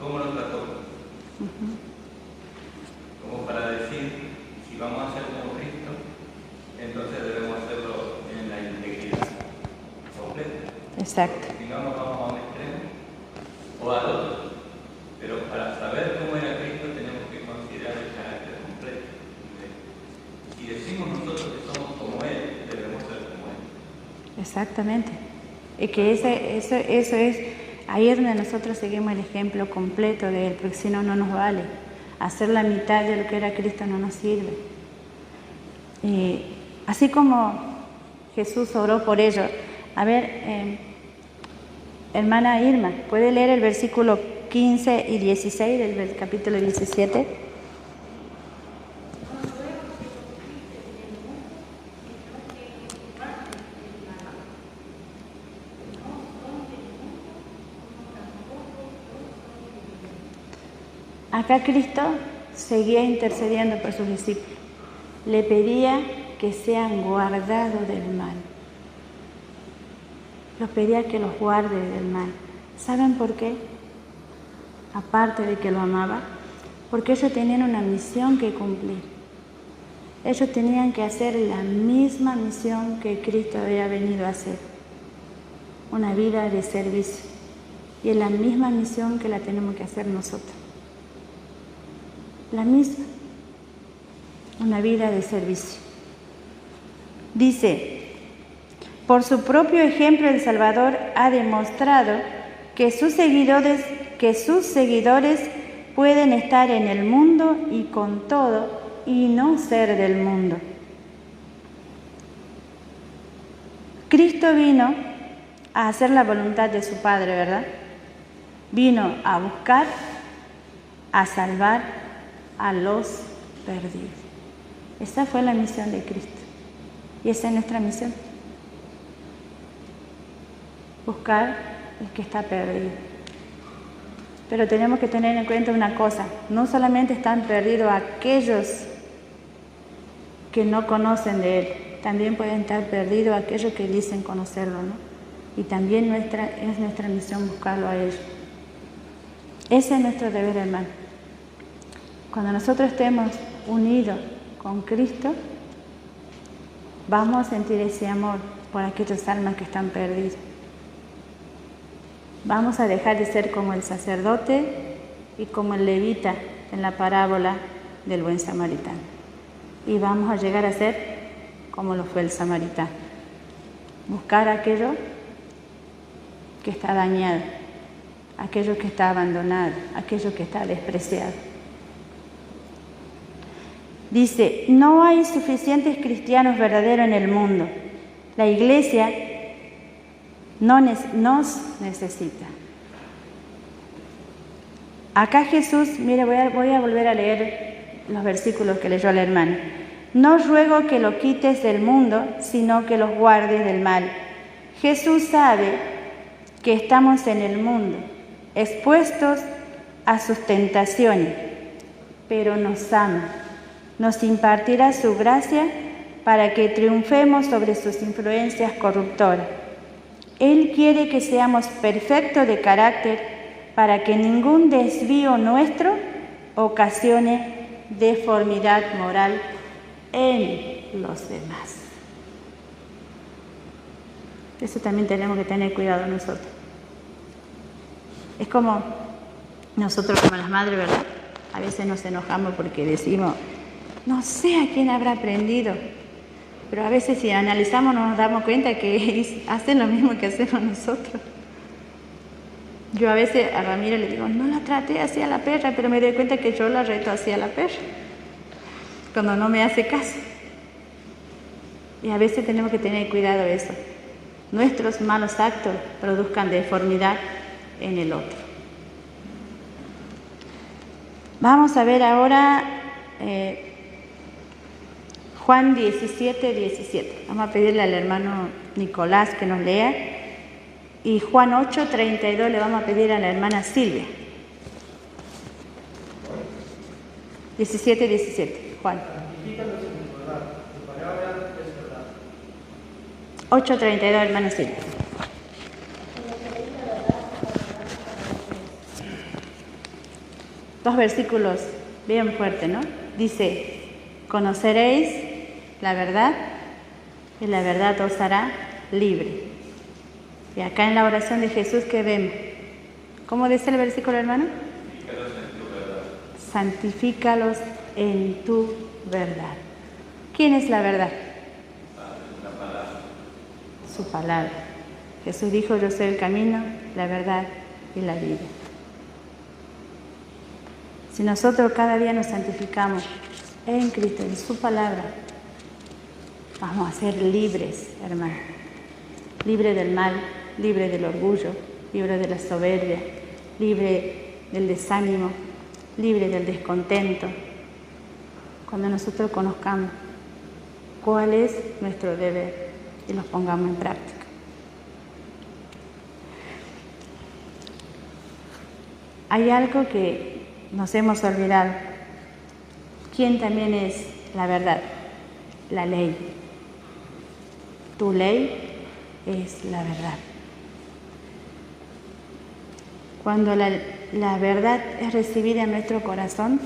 ¿Cómo los trató? Como para decir, si vamos a hacer como Cristo, entonces debemos hacerlo en la integridad completa. Exacto. Si no, nos vamos a un extremo o al otro. Pero para saber cómo era Cristo tenemos que considerar el carácter completo. Si decimos nosotros que somos como Él, debemos ser como Él. Exactamente. Y que eso es ahí es donde nosotros seguimos el ejemplo completo de Él, porque si no, no nos vale. Hacer la mitad de lo que era Cristo no nos sirve. Así como Jesús oró por ellos. A ver, hermana Irma, ¿puede leer el versículo 15 y 16 del capítulo 17? Acá Cristo seguía intercediendo por sus discípulos. Le pedía que sean guardados del mal. Los pedía que los guarde del mal. ¿Saben por qué? Aparte de que lo amaba, porque ellos tenían una misión que cumplir. Ellos tenían que hacer la misma misión que Cristo había venido a hacer. Una vida de servicio. Y es la misma misión que la tenemos que hacer nosotros. La misma, una vida de servicio. Dice, por su propio ejemplo el Salvador ha demostrado que sus seguidores pueden estar en el mundo y con todo y no ser del mundo. Cristo vino a hacer la voluntad de su Padre, ¿verdad? Vino a buscar, a salvar a los perdidos. Esa fue la misión de Cristo. Y esa es nuestra misión. Buscar el que está perdido. Pero tenemos que tener en cuenta una cosa. No solamente están perdidos aquellos que no conocen de Él. También pueden estar perdidos aquellos que dicen conocerlo, ¿no? Y también es nuestra misión buscarlo a ellos. Ese es nuestro deber, hermano. Cuando nosotros estemos unidos con Cristo, vamos a sentir ese amor por aquellas almas que están perdidas. Vamos a dejar de ser como el sacerdote y como el levita en la parábola del buen samaritano. Y vamos a llegar a ser como lo fue el samaritano. Buscar aquello que está dañado, aquello que está abandonado, aquello que está despreciado. Dice, no hay suficientes cristianos verdaderos en el mundo. La iglesia nos necesita. Acá Jesús, mire, voy a volver a leer los versículos que leyó la hermana. No ruego que lo quites del mundo, sino que los guardes del mal. Jesús sabe que estamos en el mundo, expuestos a sus tentaciones, pero nos ama. Nos impartirá su gracia para que triunfemos sobre sus influencias corruptoras. Él quiere que seamos perfectos de carácter para que ningún desvío nuestro ocasione deformidad moral en los demás. Eso también tenemos que tener cuidado nosotros. Es como nosotros como las madres, ¿verdad? A veces nos enojamos porque decimos, no sé a quién habrá aprendido, pero a veces si analizamos nos damos cuenta que hacen lo mismo que hacemos nosotros. Yo a veces a Ramiro le digo, no la traté así a la perra, pero me doy cuenta que yo la reto así a la perra, cuando no me hace caso. Y a veces tenemos que tener cuidado de eso. Nuestros malos actos produzcan deformidad en el otro. Vamos a ver ahora Juan 17:17. Vamos a pedirle al hermano Nicolás que nos lea. Y Juan 8:32 le vamos a pedir a la hermana Silvia. 17:17. Juan. 8:32, hermana Silvia. Dos versículos bien fuertes, ¿no? Dice, conoceréis la verdad y la verdad os hará libre. Y acá en la oración de Jesús, ¿qué vemos? ¿Cómo dice el versículo, hermano? Santifícalos en tu verdad. ¿Quién es la verdad? La palabra. Su palabra. Jesús dijo, yo soy el camino, la verdad y la vida. Si nosotros cada día nos santificamos en Cristo, en su palabra, vamos a ser libres, hermanos. Libres del mal, libres del orgullo, libres de la soberbia, libres del desánimo, libres del descontento. Cuando nosotros conozcamos cuál es nuestro deber y los pongamos en práctica. Hay algo que nos hemos olvidado. ¿Quién también es la verdad? La ley. Tu ley es la verdad. Cuando la verdad es recibida en nuestro corazón,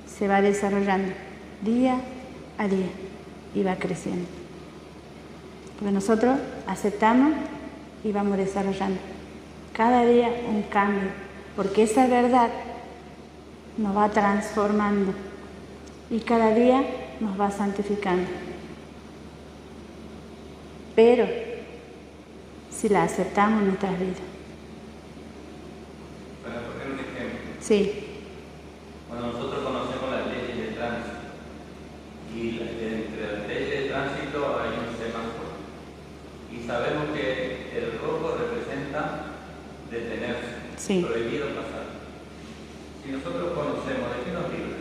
se va desarrollando día a día y va creciendo. Porque nosotros aceptamos y vamos desarrollando cada día un cambio, porque esa verdad nos va transformando y cada día nos va santificando. Pero si la aceptamos en nuestras vidas. Para poner un ejemplo. Sí. Cuando nosotros conocemos las leyes de tránsito y entre las leyes de tránsito hay un semáforo y sabemos que el rojo representa detenerse, Sí. prohibido pasar. Si nosotros conocemos, ¿de qué nos libra?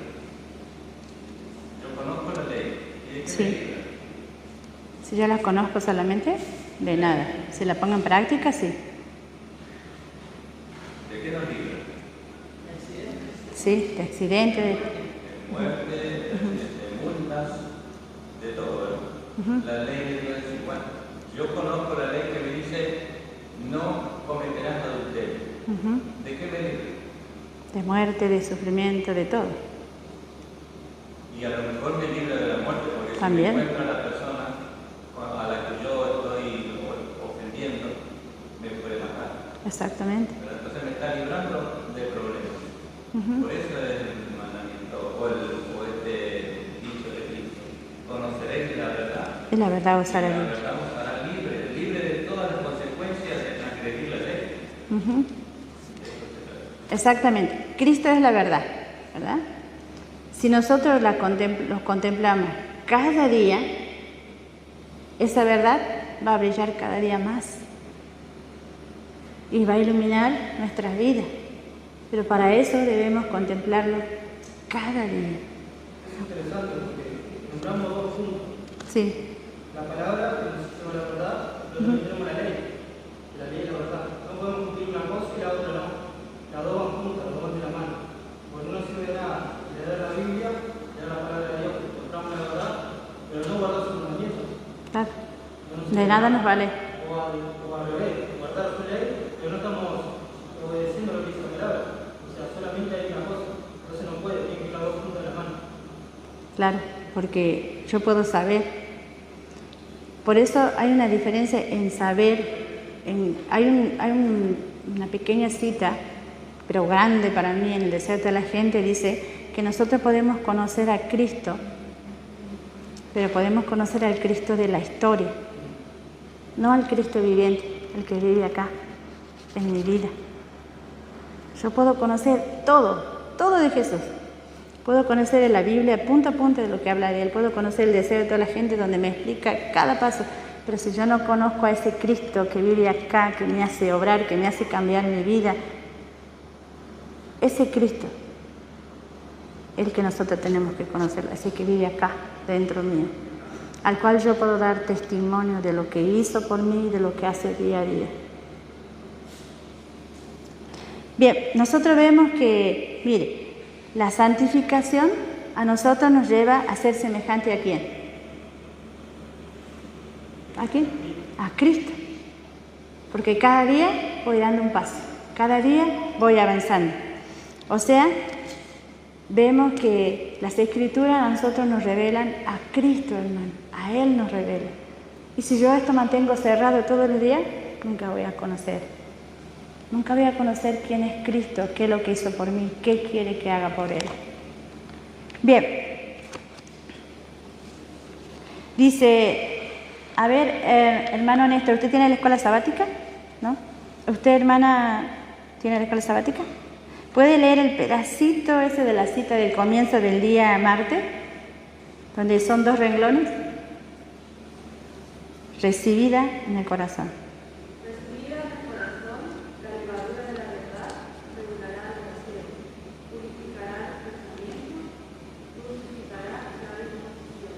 Yo conozco la ley, ¿y de qué Sí. me libra? Si yo las conozco solamente, de nada. Si la pongo en práctica, sí. ¿De qué nos libra? Sí, de accidentes. De muerte, de multas, de todo, ¿no? La ley de Dios es igual. Yo conozco la ley que me dice no cometerás adulterio. ¿De qué me libra? De muerte, de sufrimiento, de todo. Y a lo mejor me libra de la muerte, porque También. si me encuentro a la persona a la que yo estoy ofendiendo, me puede matar. Exactamente. Pero entonces me está librando de problemas. Por eso es el mandamiento, o este dicho de Cristo. Conoceréis la verdad. Es la verdad Y usar la a Dios. verdad os hará libre, libre de todas las consecuencias de transgredir la ley. Exactamente. Cristo es la verdad, ¿verdad? Si nosotros los contemplamos cada día, esa verdad va a brillar cada día más y va a iluminar nuestras vidas. Pero para eso debemos contemplarlo cada día. Es interesante porque nombramos dos puntos. Sí, La palabra, que nos dice la verdad, pero también tenemos la ley. La ley es la verdad. No podemos cumplir una cosa y la otra no. Las dos van juntas, las dos van de la mano. Porque no sirve de nada leer la Biblia, leer la palabra de Dios, encontramos la verdad, pero no guardar sus mandamientos. claro. No nos De sirve nada nos vale. O al revés, guardar su ley, pero no estamos obedeciendo lo que dice la palabra. O sea, solamente hay una cosa. Entonces no puede, tiene que ir las dos juntas de la mano. Claro, porque yo puedo saber. Por eso hay una diferencia en saber. Hay una pequeña cita, pero grande para mí, en el desierto de la gente, dice que nosotros podemos conocer a Cristo, pero podemos conocer al Cristo de la historia, no al Cristo viviente, el que vive acá, en mi vida. Yo puedo conocer todo de Jesús. Puedo conocer en la Biblia punto a punto de lo que habla de Él. Puedo conocer el deseo de toda la gente donde me explica cada paso. Pero si yo no conozco a ese Cristo que vive acá, que me hace obrar, que me hace cambiar mi vida, ese Cristo es el que nosotros tenemos que conocer, ese que vive acá, dentro mío, al cual yo puedo dar testimonio de lo que hizo por mí y de lo que hace día a día. Bien, nosotros vemos que, mire, la santificación a nosotros nos lleva a ser semejante a ¿quién? ¿A quién? A Cristo. Porque cada día voy dando un paso, cada día voy avanzando. O sea, vemos que las Escrituras a nosotros nos revelan a Cristo, hermano, a Él nos revela. Y si yo esto mantengo cerrado todos los días, nunca voy a conocer. Nunca voy a conocer quién es Cristo, qué es lo que hizo por mí, qué quiere que haga por Él. Bien. Dice, a ver, hermano Néstor, ¿usted tiene la escuela sabática? ¿No? ¿Usted, hermana ¿Tiene la escuela sabática? ¿Puede leer el pedacito ese de la cita del comienzo del día martes? Donde son 2 renglones. Recibida en el corazón. Recibida en el corazón, la levadura de la verdad regulará el deseo, purificará el pensamiento, dulcificará la disposición.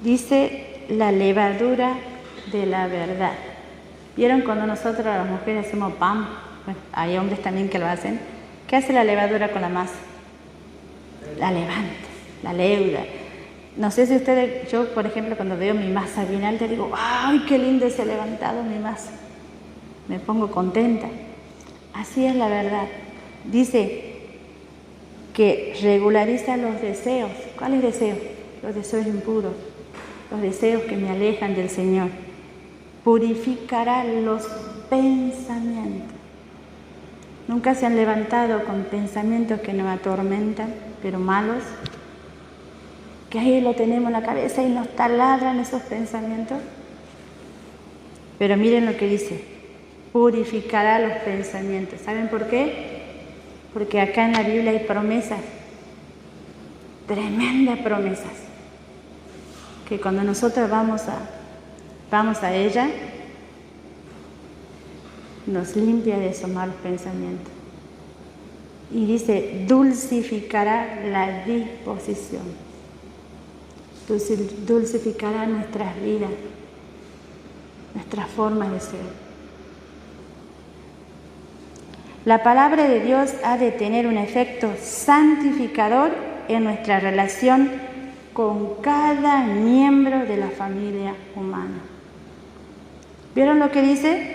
Dice la levadura de la verdad. ¿Vieron cuando nosotros las mujeres hacemos pan? Bueno, hay hombres también que lo hacen. ¿Qué hace la levadura con la masa? La levanta, la leuda. No sé si ustedes, yo por ejemplo cuando veo mi masa bien alta digo, ¡ay, qué lindo se ha levantado mi masa! Me pongo contenta. Así es la verdad. Dice que regulariza los deseos. ¿Cuáles deseos? Los deseos impuros, los deseos que me alejan del Señor. Purificará los pensamientos. Nunca se han levantado con pensamientos que nos atormentan, pero malos, que ahí lo tenemos en la cabeza y nos taladran esos pensamientos. Pero miren lo que dice, purificará los pensamientos. ¿Saben por qué? Porque acá en la Biblia hay promesas, tremendas promesas, que cuando nosotros vamos a ella, nos limpia de esos malos pensamientos. Y dice, dulcificará la disposición. Dulcificará nuestras vidas, nuestras formas de ser. La palabra de Dios ha de tener un efecto santificador en nuestra relación con cada miembro de la familia humana. ¿Vieron lo que dice?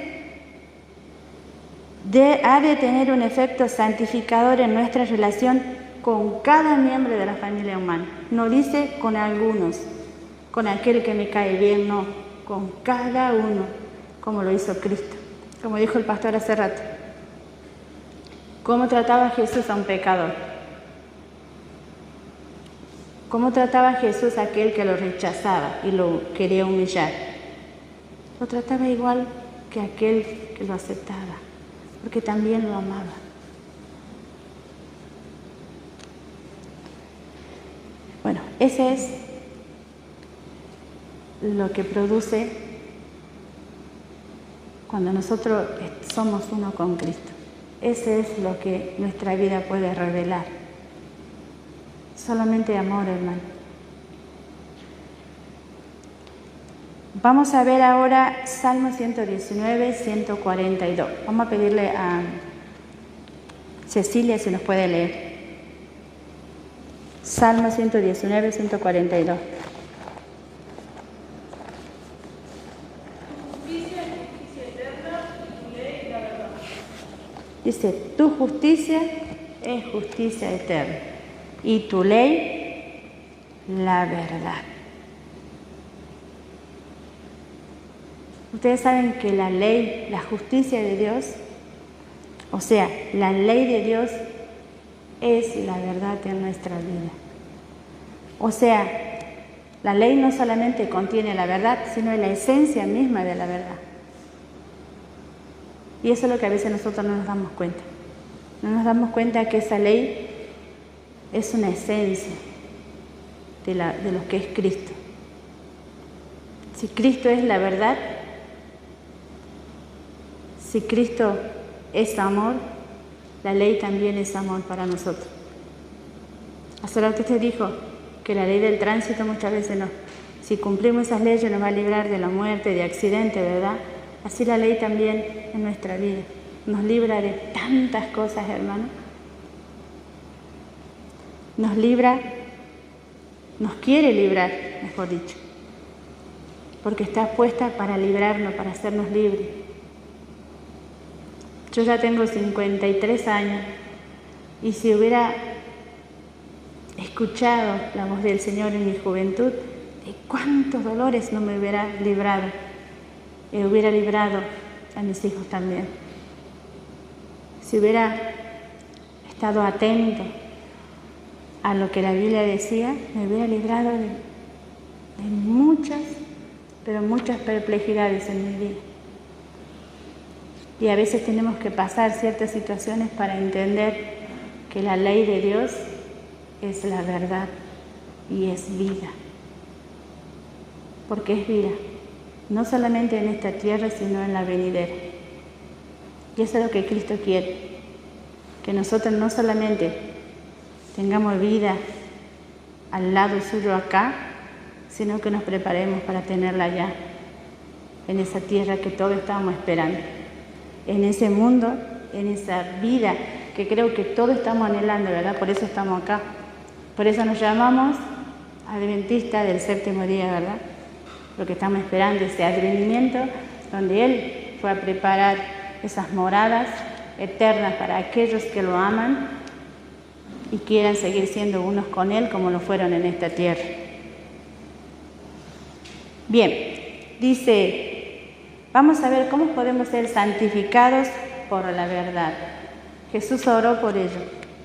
Ha de tener un efecto santificador en nuestra relación con cada miembro de la familia humana. No dice con algunos, con aquel que me cae bien, no, con cada uno, como lo hizo Cristo, como dijo el pastor hace rato. ¿Cómo trataba Jesús a un pecador? ¿Cómo trataba Jesús a aquel que lo rechazaba y lo quería humillar? Lo trataba igual que aquel que lo aceptaba, porque también lo amaba. Bueno, ese es lo que produce cuando nosotros somos uno con Cristo. Ese es lo que nuestra vida puede revelar. Solamente amor, hermano. Vamos a ver ahora Salmo 119, 142. Vamos a pedirle a Cecilia si nos puede leer. Salmo 119, 142. Dice, tu justicia es justicia eterna y tu ley, la verdad. Ustedes saben que la ley, la justicia de Dios, o sea, la ley de Dios es la verdad en nuestra vida. O sea, la ley no solamente contiene la verdad, sino la esencia misma de la verdad. Y eso es lo que a veces nosotros no nos damos cuenta. No nos damos cuenta que esa ley es una esencia de lo que es Cristo. Si Cristo es la verdad, si Cristo es amor, la ley también es amor para nosotros. Hace rato usted dijo que la ley del tránsito muchas veces si cumplimos esas leyes nos va a librar de la muerte, de accidentes, ¿verdad? Así la ley también en nuestra vida nos libra de tantas cosas, hermano. Nos libra, nos quiere librar, mejor dicho, porque está puesta para librarnos, para hacernos libres. Yo ya tengo 53 años y si hubiera escuchado la voz del Señor en mi juventud, de cuántos dolores no me hubiera librado. Y hubiera librado a mis hijos también. Si hubiera estado atento a lo que la Biblia decía, me hubiera librado de muchas, pero muchas perplejidades en mi vida. Y a veces tenemos que pasar ciertas situaciones para entender que la ley de Dios es la verdad y es vida. Porque es vida, no solamente en esta tierra, sino en la venidera. Y eso es lo que Cristo quiere, que nosotros no solamente tengamos vida al lado suyo acá, sino que nos preparemos para tenerla allá, en esa tierra que todos estamos esperando, en ese mundo, en esa vida que creo que todos estamos anhelando, ¿verdad? Por eso estamos acá, por eso nos llamamos adventistas del séptimo día, ¿verdad? Porque estamos esperando ese advenimiento donde Él fue a preparar esas moradas eternas para aquellos que lo aman y quieran seguir siendo unos con Él como lo fueron en esta tierra. Bien, dice, vamos a ver cómo podemos ser santificados por la verdad. Jesús oró por ello,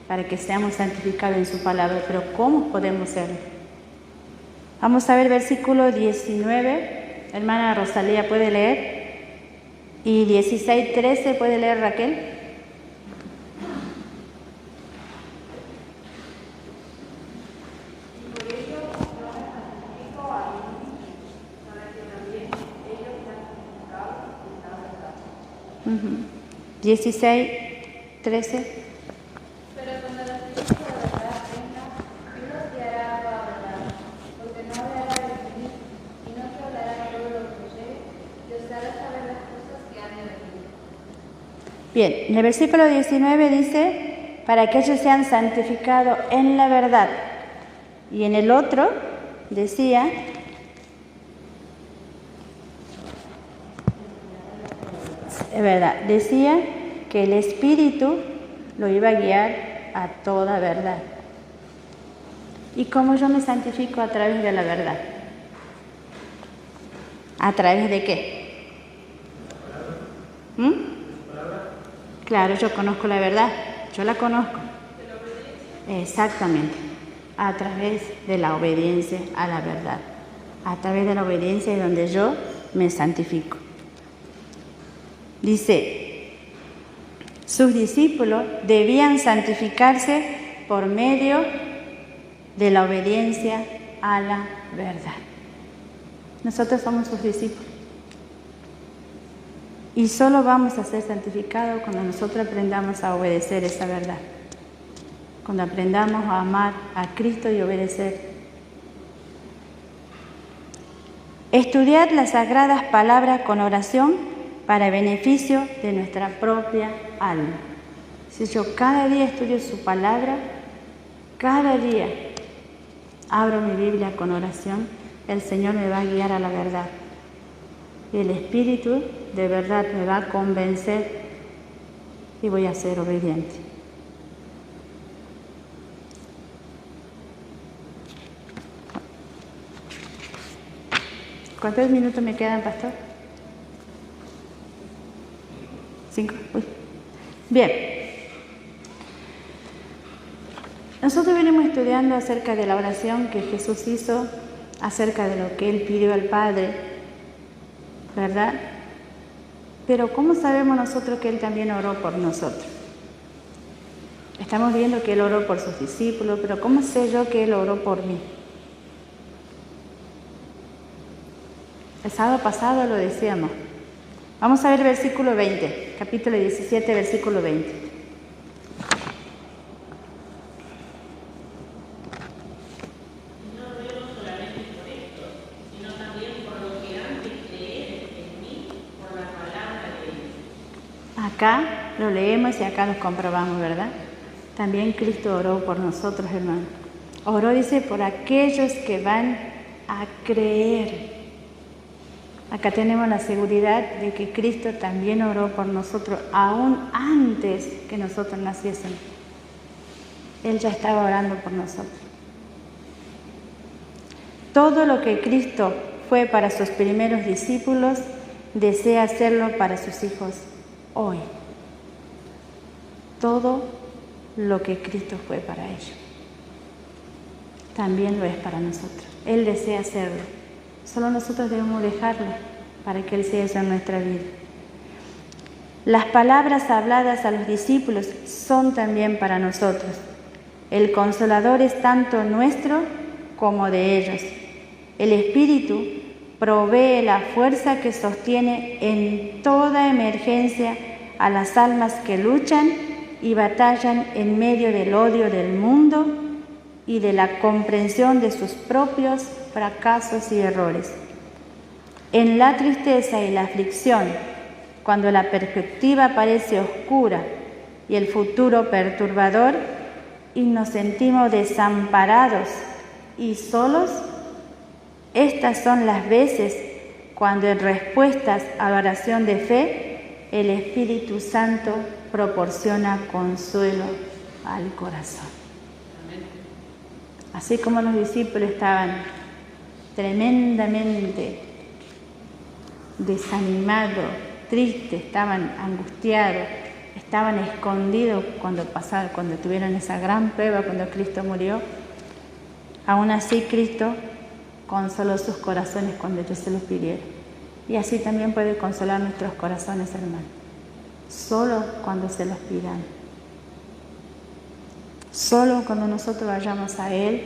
para que seamos santificados en su palabra, pero ¿cómo podemos serlo? Vamos a ver versículo 19, hermana Rosalía, ¿puede leer? Y 16, 13, ¿puede leer Raquel? Por ello no me santifico a mí, para que también ellos sean santificados en la verdad. 16, 13. Pero cuando la Espíritu de verdad venga, Él los guiará a la verdad, porque no hablará de mí, sino que hablará todo lo que oyere, y os hará saber las cosas que han de venir. Bien, en el versículo 19 dice, para que ellos sean santificados en la verdad. Y en el otro decía, es verdad, decía que el Espíritu lo iba a guiar a toda verdad. ¿Y cómo yo me santifico? A través de la verdad. ¿A través de qué? Claro, yo conozco la verdad, yo la conozco. Exactamente, a través de la obediencia a la verdad. A través de la obediencia es donde yo me santifico. Dice, sus discípulos debían santificarse por medio de la obediencia a la verdad. Nosotros somos sus discípulos. Y solo vamos a ser santificados cuando nosotros aprendamos a obedecer esa verdad. Cuando aprendamos a amar a Cristo y obedecer. Estudiar las sagradas palabras con oración para beneficio de nuestra propia alma. Si yo cada día estudio su palabra, cada día abro mi Biblia con oración, el Señor me va a guiar a la verdad. Y el Espíritu de verdad me va a convencer y voy a ser obediente. ¿Cuántos minutos me quedan, pastor? 5. Uy. Bien. Nosotros venimos estudiando acerca de la oración que Jesús hizo, acerca de lo que Él pidió al Padre, ¿verdad? Pero ¿cómo sabemos nosotros que Él también oró por nosotros? Estamos viendo que Él oró por sus discípulos, pero ¿cómo sé yo que Él oró por mí? El sábado pasado lo decíamos. Vamos a ver versículo 20, capítulo 17, versículo 20. No ruego solamente por esto, sino también por lo que han de creer en mí por la palabra de ellos. Acá lo leemos y acá los comprobamos, ¿verdad? También Cristo oró por nosotros, hermanos. Oró, dice, por aquellos que van a creer. Acá tenemos la seguridad de que Cristo también oró por nosotros, aún antes que nosotros naciésemos. Él ya estaba orando por nosotros. Todo lo que Cristo fue para sus primeros discípulos, desea hacerlo para sus hijos hoy. Todo lo que Cristo fue para ellos, también lo es para nosotros. Él desea hacerlo. Solo nosotros debemos dejarlo para que Él sea eso en nuestra vida. Las palabras habladas a los discípulos son también para nosotros. El Consolador es tanto nuestro como de ellos. El Espíritu provee la fuerza que sostiene en toda emergencia a las almas que luchan y batallan en medio del odio del mundo y de la comprensión de sus propios fracasos y errores. En la tristeza y la aflicción, cuando la perspectiva parece oscura y el futuro perturbador, y nos sentimos desamparados y solos, estas son las veces cuando en respuestas a la oración de fe, el Espíritu Santo proporciona consuelo al corazón. Así como los discípulos estaban tremendamente desanimados, tristes, estaban angustiados, estaban escondidos cuando tuvieron esa gran prueba, cuando Cristo murió, aún así Cristo consoló sus corazones cuando ellos se los pidieron. Y así también puede consolar nuestros corazones, hermanos, solo cuando se los pidan. Solo cuando nosotros vayamos a Él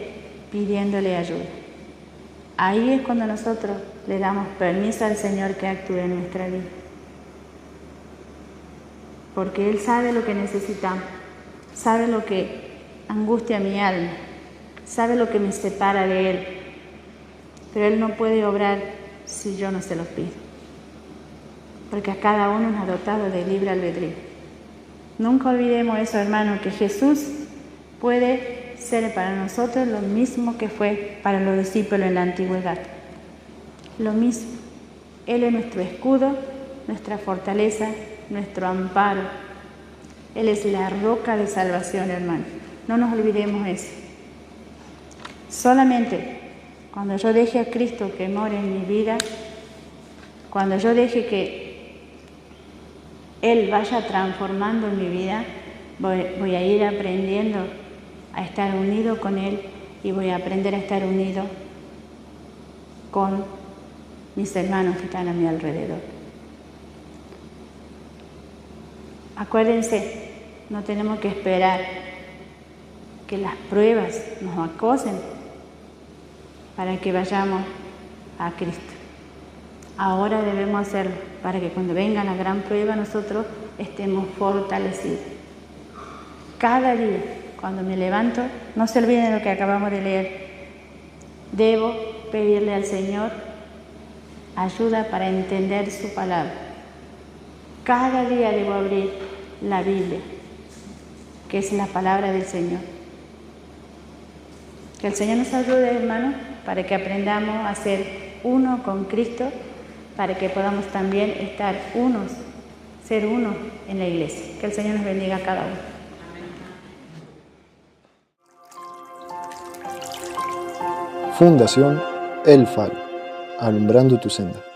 pidiéndole ayuda. Ahí es cuando nosotros le damos permiso al Señor que actúe en nuestra vida. Porque Él sabe lo que necesitamos, sabe lo que angustia mi alma, sabe lo que me separa de Él. Pero Él no puede obrar si yo no se los pido. Porque a cada uno nos ha dotado de libre albedrío. Nunca olvidemos eso, hermano, que Jesús puede ser para nosotros lo mismo que fue para los discípulos en la antigüedad. Lo mismo. Él es nuestro escudo, nuestra fortaleza, nuestro amparo. Él es la roca de salvación, hermano. No nos olvidemos eso. Solamente cuando yo deje a Cristo que more en mi vida, cuando yo deje que Él vaya transformando en mi vida, voy a ir aprendiendo a estar unido con Él y voy a aprender a estar unido con mis hermanos que están a mi alrededor. Acuérdense, no tenemos que esperar que las pruebas nos acosen para que vayamos a Cristo. Ahora debemos hacerlo para que cuando venga la gran prueba nosotros estemos fortalecidos. Cada día, cuando me levanto, no se olviden lo que acabamos de leer. Debo pedirle al Señor ayuda para entender su palabra. Cada día debo abrir la Biblia, que es la palabra del Señor. Que el Señor nos ayude, hermanos, para que aprendamos a ser uno con Cristo, para que podamos también estar unos, ser uno en la iglesia. Que el Señor nos bendiga a cada uno. Fundación El Faro, alumbrando tu senda.